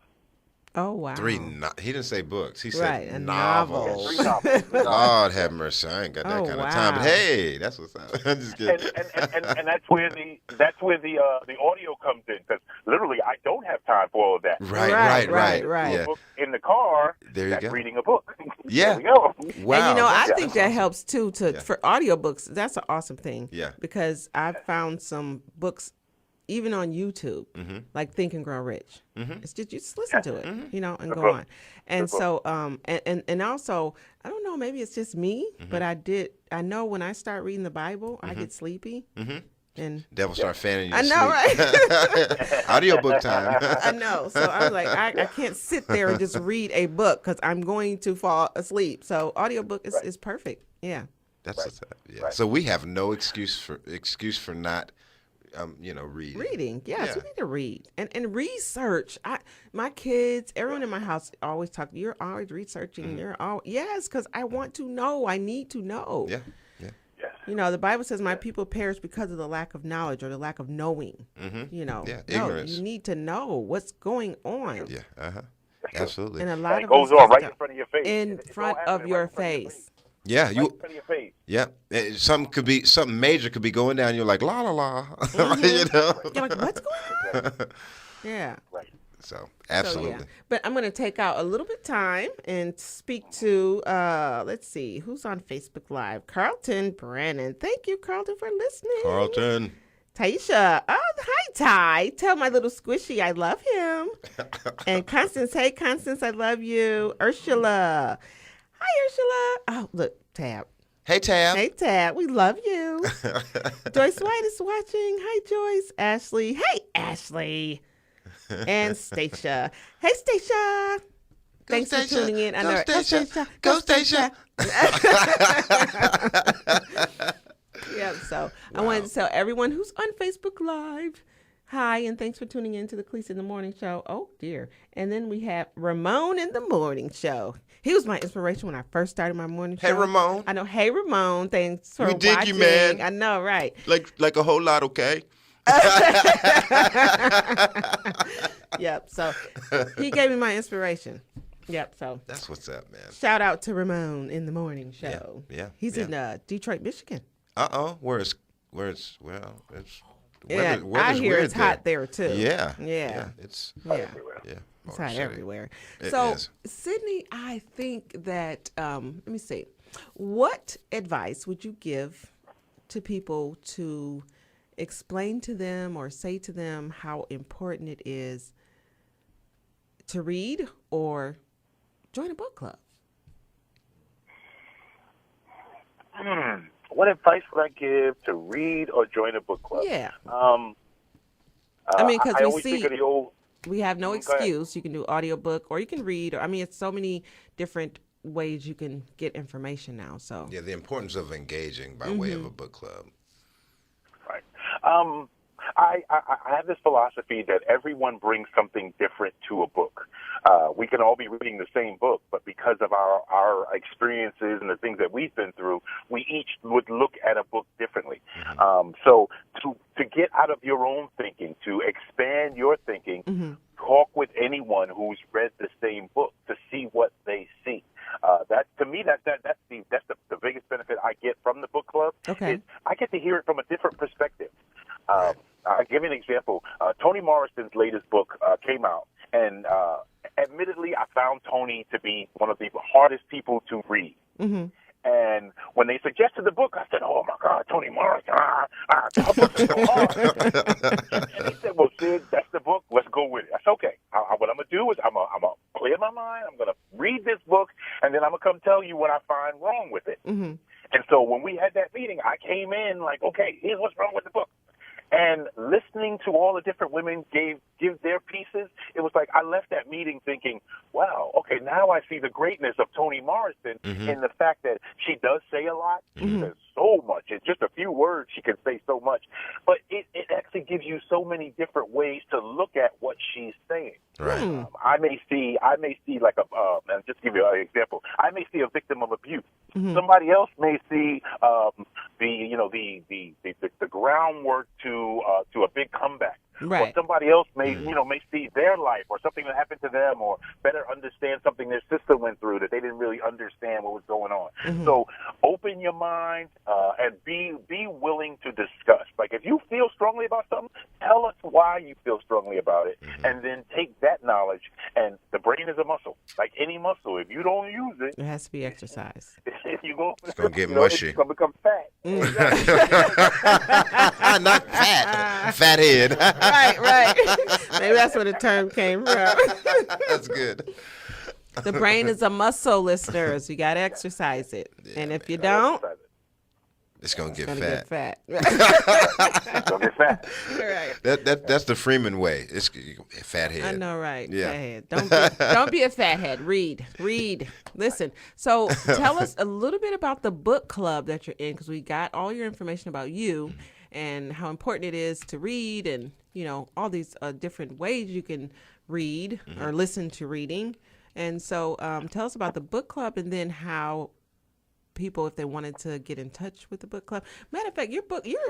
Oh, wow. He didn't say books. He Right, said a novels. novel. 3 novels. Lord have mercy. I ain't got that Oh, kind of time. But wow. hey, that's what's up. I'm just kidding. And that's where the audio comes in, because literally I don't have time for all of that. Right. Yeah. Book in the car, There you that's go. reading a book. Yeah. There we go. Wow. And I that's think that awesome. helps too for audiobooks. That's an awesome thing. Yeah. Because I've found some books even on YouTube, like Think and Grow Rich. It's just you just listen to it, and go on. And so and also, I don't know, maybe it's just me, but I know when I start reading the Bible, I get sleepy. And Devil start fanning you. I know, right? Audiobook time. I know. So I was like, I can't sit there and just read a book because I'm going to fall asleep. So audiobook is perfect. Yeah. That's what's up. Yeah. Right. So we have no excuse for not reading. Reading, yes, we need to read and research. My kids, everyone in my house always talk. You're always researching. Yes, because I want to know. I need to know. Yeah. The Bible says, "My people perish because of the lack of knowledge or the lack of knowing." Ignorance. You need to know what's going on. Yeah. Absolutely. And a lot it of goes us on right just in front of your face. in front of your face. Yeah, right in front of your face. Yeah, something major could be going down. You're like la la la, You're like, what's going on? Yeah. Right. So absolutely. So, yeah. But I'm going to take out a little bit of time and speak to, let's see, who's on Facebook Live? Carlton Brennan. Thank you, Carlton, for listening. Carlton. Taisha. Oh, hi, Ty. Tell my little squishy I love him. And Constance. Hey, Constance, I love you. Ursula. Hi, Ursula. Oh, look, Tab. Hey, Tab. Hey, Tab. We love you. Joyce White is watching. Hi, Joyce. Ashley. Hey, Ashley. And Stacia. Hey, Stacia. Thanks for tuning in. I know. Go, Stacia. Go, Stacia. Yeah, so I wanted to tell everyone who's on Facebook Live, hi, and thanks for tuning in to the Kelissa in the Morning Show. Oh, dear. And then we have Ramon in the Morning Show. He was my inspiration when I first started my morning show. Hey, Ramon. I know. Hey, Ramon. Thanks for we watching. dig you, man. I know, right? Like a whole lot, okay? Yep. So he gave me my inspiration. Yep. So that's what's up, man. Shout out to Ramon in the Morning Show. Yeah. He's in Detroit, Michigan. Where it's it's yeah, weather's I hear weird it's hot there too. Yeah. It's everywhere. Yeah. It's hot everywhere. It so, is. Sydney, I think that, let me see. What advice would you give to people to explain to them or say to them how important it is to read or join a book club? What advice would I give to read or join a book club? Yeah. I mean, because I we always see think of the old. we have no Go ahead. excuse. You can do audiobook or you can read. Or, I mean, it's so many different ways you can get information now. So Yeah, the importance of engaging by way of a book club. Right. I have this philosophy that everyone brings something different to a book. We can all be reading the same book, but because of our experiences and the things that we've been through, we each would look at a book differently. So to get out of your own thinking, to expand your thinking, talk with anyone who's read the same book to see what they see. That to me, that's the biggest benefit I get from the book club. Okay. Is I get to hear it from a different perspective. I'll give you an example. Toni Morrison's latest book came out, and admittedly, I found Toni to be one of the hardest people to read. And when they suggested the book, I said, "Oh my God, Toni Morrison! Her book is so hard." And he said, "Well, Sid, that's the book. Let's go with it." That's okay. What I'm gonna do is I'm gonna clear my mind. I'm gonna read this book, and then I'm gonna come tell you what I find wrong with it. And so when we had that meeting, I came in like, "Okay, here's what's wrong with the book." And listening to all the different women give their pieces, it was like I left that meeting thinking, wow, okay, now I see the greatness of Toni Morrison in the fact that she does say a lot. She says so much. In just a few words, she can say so much. But it actually gives you so many different ways to look at what she's saying. Right. I may see like and just to give you an example. I may see a victim of abuse. Somebody else may see the groundwork to a big comeback. Right. Or somebody else may see their life or something that happened to them, or better understand something their sister went through that they didn't really understand what was going on. So open your mind and be willing to discuss. Like if you feel strongly about something, tell us why you feel strongly about it, and then take that knowledge. And the brain is a muscle, like any muscle. If you don't use it, It has to be exercised. it's gonna get mushy. It's gonna become fat. Not fat. Fathead. Right. Maybe that's where the term came from. That's good. The brain is a muscle, listeners. You got to exercise it. And if you don't, it's going to it's get going to fat. get fat. Don't get fat. Right. That's the Freeman way. It's fathead. I know, right? Yeah. Fathead. Don't be a fathead. Read. Listen. So tell us a little bit about the book club that you're in, because we got all your information about you and how important it is to read, and all these different ways you can read or listen to reading. And so tell us about the book club, and then how people, if they wanted to get in touch with the book club. Matter of fact, you're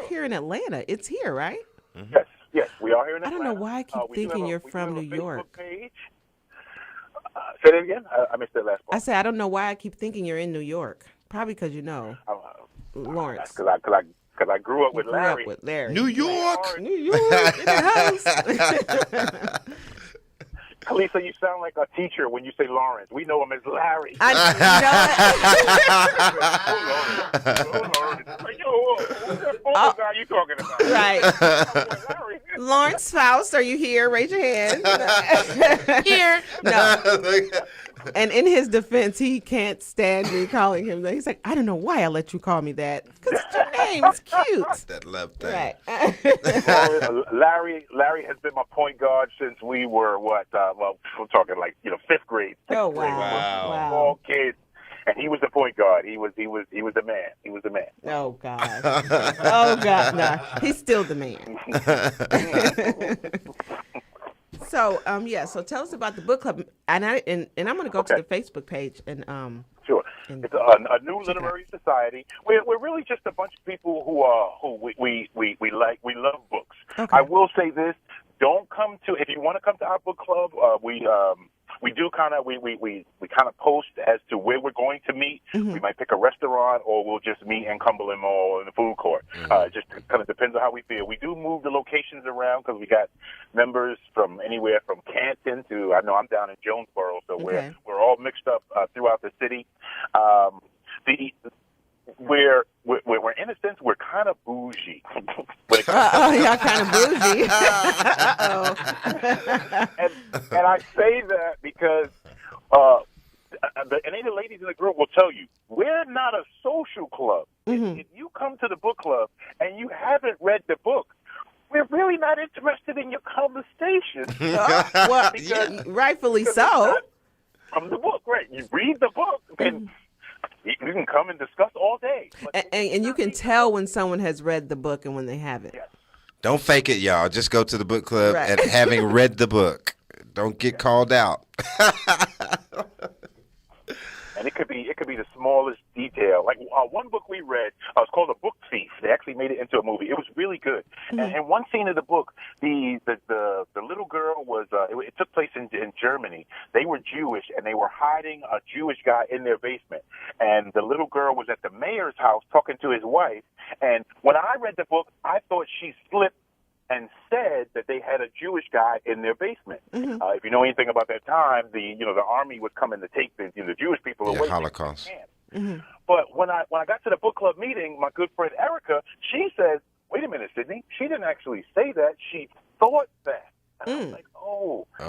here in Atlanta. It's here, right? Yes, we are here in Atlanta. I don't know why I keep thinking you're from New York. Page. Say that again? I missed that last part. I said, I don't know why I keep thinking you're in New York. Probably because Lawrence. Because I grew up with Larry. New York. New York in the house. Kelissa, you sound like a teacher when you say Lawrence. We know him as Larry. I What guy you talking about? Right. Lawrence Faust, are you here? Raise your hand. Here. No. And in his defense, he can't stand me calling him that. He's like, I don't know why I let you call me that. Because it's your name. It's cute. That love thing. Right. Larry has been my point guard since we were we're talking like 5th grade. Oh, wow. Wow. All kids. And he was the point guard. He was the man. He was the man. Oh, God. Oh, God. No, he's still the man. So, so tell us about the book club. And I'm going to go to the Facebook page and Sure. It's a new literary society. We're really just a bunch of people who we love books. Okay. I will say this: if you want to come to our book club, we kind of post as to where we're going to meet. We might pick a restaurant, or we'll just meet in Cumberland Mall in the food court. It just kind of depends on how we feel. We do move the locations around because we got members from anywhere from Canton to, I know I'm down in Jonesboro, so we're all mixed up throughout the city. We're in a sense, we're kind of bougie. Y'all kind of bougie. and I say that because any of the ladies in the group will tell you, we're not a social club. If you come to the book club and you haven't read the book, we're really not interested in your conversation. Well, rightfully so. From the book, right? You read the book, and you can come and discuss all day. And you can tell when someone has read the book and when they haven't. Yes. Don't fake it, y'all. Just go to the book club Right. and having read the book. Don't get called out. And it could be the smallest detail. Like one book we read, it's called A Book Thief. They actually made it into a movie. It was really good. And one scene of the book, the little girl was. It took place in Germany. They were Jewish, and they were hiding a Jewish guy in their basement. And the little girl was at the mayor's house talking to his wife. And when I read the book, I thought she slipped and said that they had a Jewish guy in their basement. If you know anything about that time, the army was coming to take the Jewish people away. Holocaust. But when I got to the book club meeting, my good friend Erica, she says, "Wait a minute, Sidney. She didn't actually say that. She thought that." And I was like,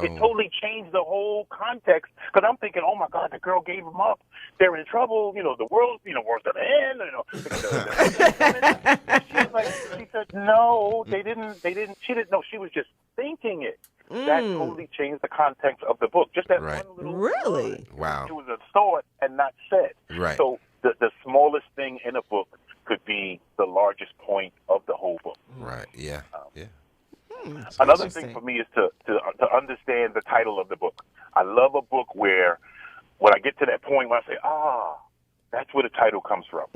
it totally changed the whole context. Because I'm thinking, oh my God, the girl gave him up. They're in trouble. The world's going to end. She said, no, they didn't. She didn't know. She was just thinking it. That totally changed the context of the book. Just that one little Really? word. Wow. It was a thought and not said. Right. So the smallest thing in a book could be the largest point of the whole book. Right. Yeah. Yeah. Another thing for me is to to understand the title of the book. I love a book where when I get to that point where I say, that's where the title comes from.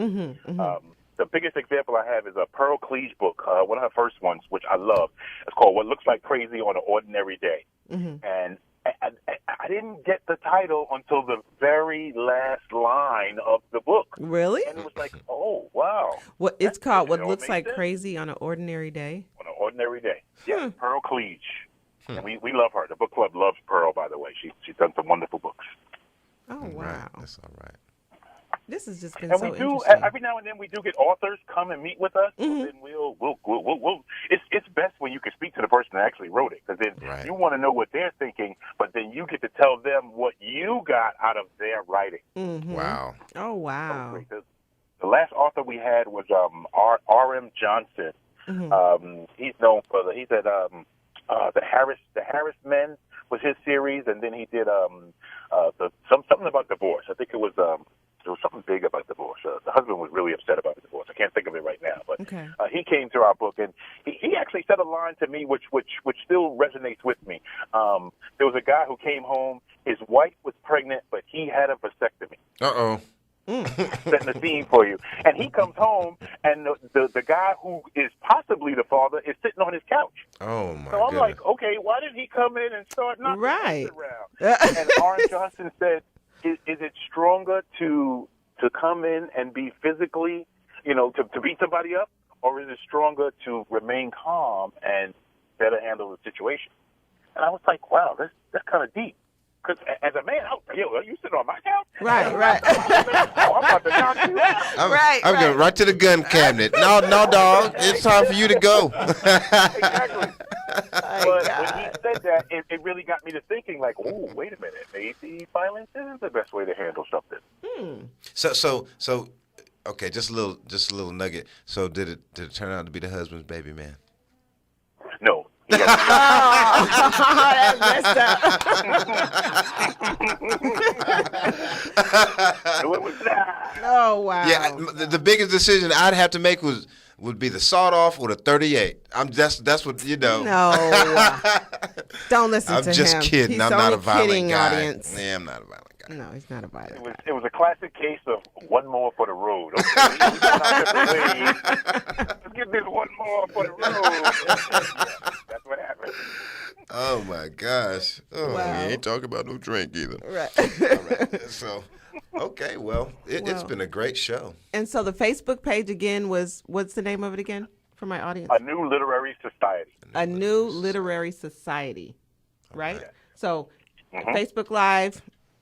The biggest example I have is a Pearl Cleage book, one of her first ones, which I love. It's called What Looks Like Crazy on an Ordinary Day. And I didn't get the title until the very last line of the book. Really? And it was like, oh, wow. It's called What Looks Like Crazy on an Ordinary Day? On an Ordinary Day. Yeah, Pearl Cleage. And we love her. The book club loves Pearl, by the way. She's done some wonderful books. Oh, wow. Right. That's all right. This has just been And so we do interesting. every now and then we do get authors come and meet with us. And then we'll it's best when you can speak to the person that actually wrote it, because then you want to know what they're thinking, but then you get to tell them what you got out of their writing. Wow. Oh, wow. The last author we had was R.M. Johnson. He's known for the Harris Men was his series, and then he did something about divorce. I think it was something big about divorce. The husband was really upset about the divorce. I can't think of it right now, but he came to our book, and he actually said a line to me which still resonates with me. There was a guy who came home. His wife was pregnant, but he had a vasectomy. Uh-oh. Setting the scene for you. And he comes home, and the guy who is possibly the father is sitting on his couch. Oh, my So I'm goodness. like, okay, why did he come in and start knocking Right. around? And R.M. Johnson said, is it stronger to come in and be physically, to beat somebody up, or is it stronger to remain calm and better handle the situation? And I was like, wow, that's kind of deep. Because as a man, you sit on my couch? Right. I'm about to knock you out. I'm going right to the gun cabinet. No, dog. It's time for you to go. Exactly. But when he said that, it really got me to thinking, like, oh, wait a minute. Maybe violence isn't the best way to handle something. So, okay, just a little nugget. So did it turn out to be the husband's baby man? No. That's messed up. It was that. Oh, wow. Yeah, the biggest decision I'd have to make would be the sawed-off or the 38. That's what, No. Don't listen I'm to him. just kidding. He's I'm only not a violent kidding, guy. audience. Yeah, I'm not a violent guy. No, he's not a violent guy. It was a classic case of one more for the road. Okay, let's get this one more for the road. That's what happened. Oh, my gosh. Oh, Wow. we ain't talking about no drink either. Right. All right. So, okay, well, it's been a great show. And so the Facebook page again what's the name of it again for my audience? Anew Literary Society. Anew Literary Society, right? Okay. So Facebook Live,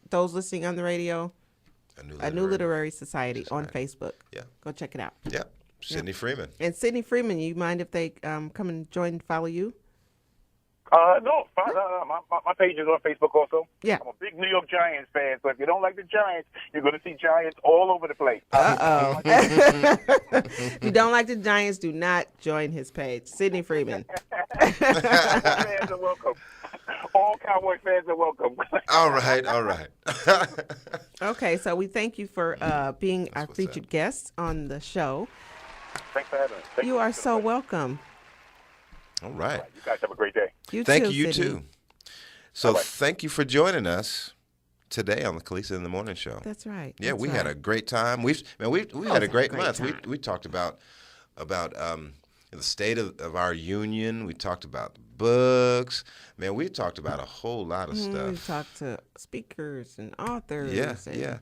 those listening on the radio, Anew Literary Society on Facebook. Yeah. Go check it out. Yeah. Sidney Freeman. And Sidney Freeman, you mind if they come and follow you? No, my page is on Facebook also. Yeah. I'm a big New York Giants fan, so if you don't like the Giants, you're going to see Giants all over the place. Uh-oh. If you don't like the Giants, do not join his page. Sidney Freeman. Fans are welcome. All Cowboy fans are welcome. All right. Okay, so we thank you for being our featured guest on the show. Thanks for having me. You are so welcome. All right. You guys have a great day. Thank you, Sidney. too. So Bye-bye. thank you for joining us today on the Kelissa in the Morning Show. That's right. Yeah, That's we right. had a great time. We had a great month. time. We talked about the state of our union. We talked about the books. Man, we talked about a whole lot of We stuff. talked to speakers and authors. Yeah, and yeah.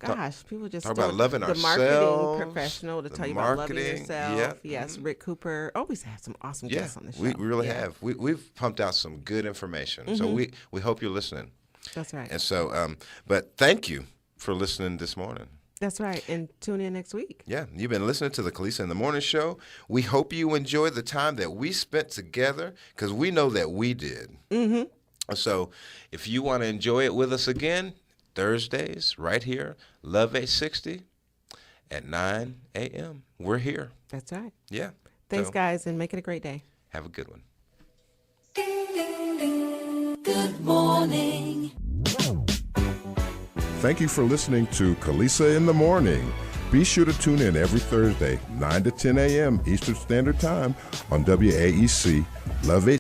Gosh, people just Talk about don't- loving the ourselves, marketing professional to the tell you about loving marketing, yourself. yeah. Yes, Rick Cooper. Always have some awesome Yeah, guests on the show. we really Yeah. have. We've pumped out some good information. So we hope you're listening. That's right. And so, but thank you for listening this morning. That's right. And tune in next week. Yeah, you've been listening to the Kelissa in the Morning Show. We hope you enjoyed the time that we spent together, because we know that we did. So if you want to enjoy it with us again, Thursdays right here, Love 860 at 9 a.m. We're here. That's right. Yeah. Thanks, So, guys, and make it a great day. have a good one. Good morning. Thank you for listening to Kelissa in the Morning. Be sure to tune in every Thursday, 9 to 10 a.m. Eastern Standard Time on WAEC Love 8.